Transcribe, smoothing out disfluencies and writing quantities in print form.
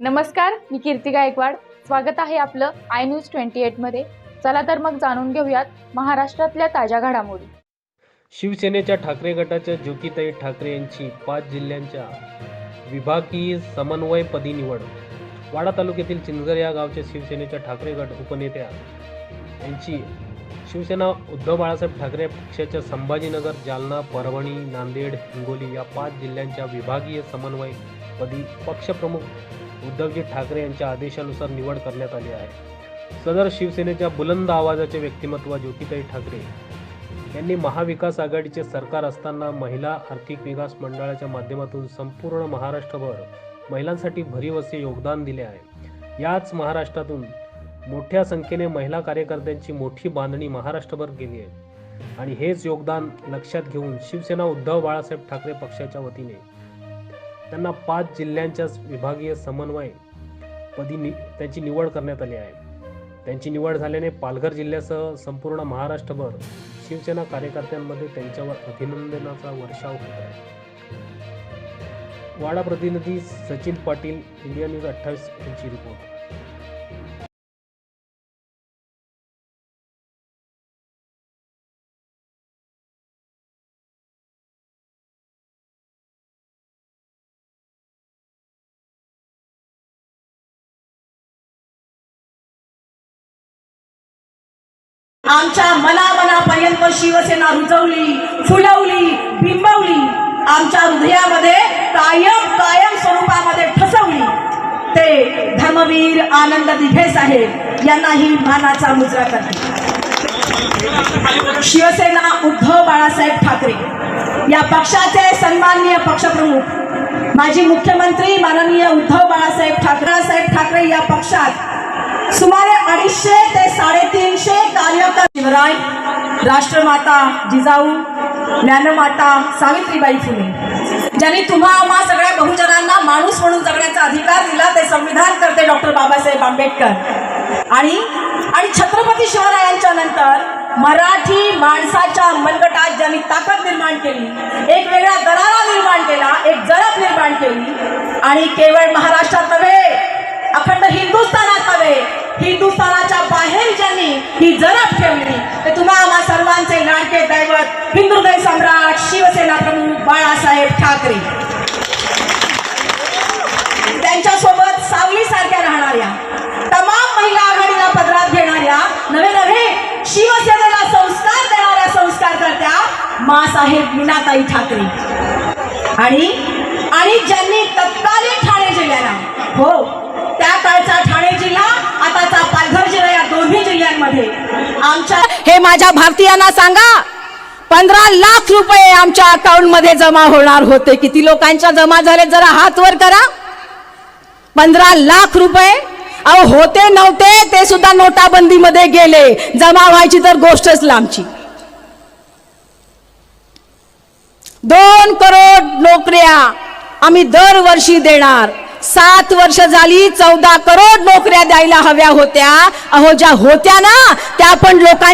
नमस्कार, मी कीर्ती गायकवाड. स्वागत आहे आपलं आय न्यूज 28 मध्ये. चला तर मग जाणून घेऊयात महाराष्ट्रातल्या ताज्या घडामोडी. शिवसेनेच्या ठाकरे गटाच्या ज्योतिताई ठाकरे यांची 5 जिल्ह्यांच्या विभागीय समन्वयपदी निवड. वाडा तालुक्यातील चिंचघर या गावच्या शिवसेनेच्या ठाकरे गट उपनेत्या यांची शिवसेना उद्धव बाळासाहेब ठाकरे पक्षाच्या संभाजीनगर, जालना, परभणी, नांदेड, हिंगोली या 5 जिल्ह्यांच्या विभागीय समन्वयपदी पक्षप्रमुख उद्धवजी ठाकरे यांच्या आदेशानुसार निवड करण्यात आली आहे. सदर शिवसेनेच्या बुलंद आवाजाचे व्यक्तिमत्व ज्योतिताई ठाकरे यांनी महाविकास आघाडीचे सरकार असताना महिला आर्थिक विकास मंडळाच्या माध्यमातून संपूर्ण महाराष्ट्रभर महिलांसाठी भरीव असे योगदान दिले आहे. याच महाराष्ट्रातून मोठ्या संख्येने महिला कार्यकर्त्यांची मोठी बांधणी महाराष्ट्रभर केली आहे आणि हेच योगदान लक्षात घेऊन शिवसेना उद्धव बाळासाहेब ठाकरे पक्षाच्या वतीने त्यांना 5 जिल्ह्यांच्या विभागीय समन्वय पदी त्यांची निवड करण्यात आली आहे. त्यांची निवड झाल्याने पालघर जिल्ह्यासह संपूर्ण महाराष्ट्रभर शिवसेना कार्यकर्त्यांमध्ये त्यांच्यावर अभिनंदनाचा वर्षाव होत आहे. वाडा प्रतिनिधी सचिन पाटील, इंडिया न्यूज 28 यांची रिपोर्ट. आमच्या मनामनापर्यंत शिवसेना रुजवली, फुलवली, बिंबवली, आमच्या हृदयामध्ये कायम कायम स्वरूपामध्ये ठसवली. ते धर्मवीर आनंद दिघे साहेब यांनाही मानाचा मुजरा करते. शिवसेना उद्धव बाळासाहेब ठाकरे या पक्षाचे सन्माननीय पक्षप्रमुख माजी मुख्यमंत्री माननीय उद्धव बाळासाहेब ठाकरे या पक्षात सुमारे 250 ते 350 कार्यकर्ते, शिवराय, राष्ट्रमाता जिजाऊ, ज्ञानमाता सावित्रीबाई फुले ज्यांनी तुम्हा आम्हा सगळ्या बहुजनांना माणूस म्हणून जगण्याचा अधिकार दिला, ते संविधान करते डॉक्टर बाबासाहेब आंबेडकर आणि छत्रपती शिवरायांच्या नंतर मराठी माणसाच्या मनगटात ज्यांनी ताकद निर्माण केली, एक वेगळा दरारा निर्माण केला, एक जरब निर्माण केली आणि केवळ महाराष्ट्रात नव्हे, अखंड हिंदुस्थानात नव्हे, हिंदुस्थानाच्या बाहेर ज्यांनी ही जरब ठेवली, ते तुम्हा आम्हा सर्वांचे लाडके दैवत हिंदुहृदय सम्राट शिवसेना प्रमुख बाळासाहेब ठाकरे. त्यांच्यासोबत सावलीसारख्या राहणाऱ्या, तमाम महिला आघाडीला पदरात घेणाऱ्या, नवे शिवसेनेला संस्कार देणाऱ्या संस्कारकर्त्या मासाहेब मीनाताई ठाकरे आणि ज्यांनी तत्कालीन ठाणे जिल्ह्याला, हो त्या काळचा ठाणे जिल्हा, आताचा पालघर जिल्हा, या दोन्ही जिल्ह्यांमध्ये आमच्या, हे माझ्या भारतीयांना सांगा, 15 लाख रुपये आमच्या अकाउंट मध्ये जमा होणार होते. किती लोकांच्या जमा झाले जरा हात वर करा. 15 लाख रुपये. अहो, होते नव्हते ते सुद्धा नोटाबंदीमध्ये गेले. जमा व्हायची तर गोष्टच लांबची. 2 करोड नोकऱ्या आम्ही दरवर्षी देणार. 7 वर्ष झाली, 14 करोड नोकऱ्या द्यायला हव्या होत्या. अहो, ज्या होत्या ना त्या पण लोकांच्या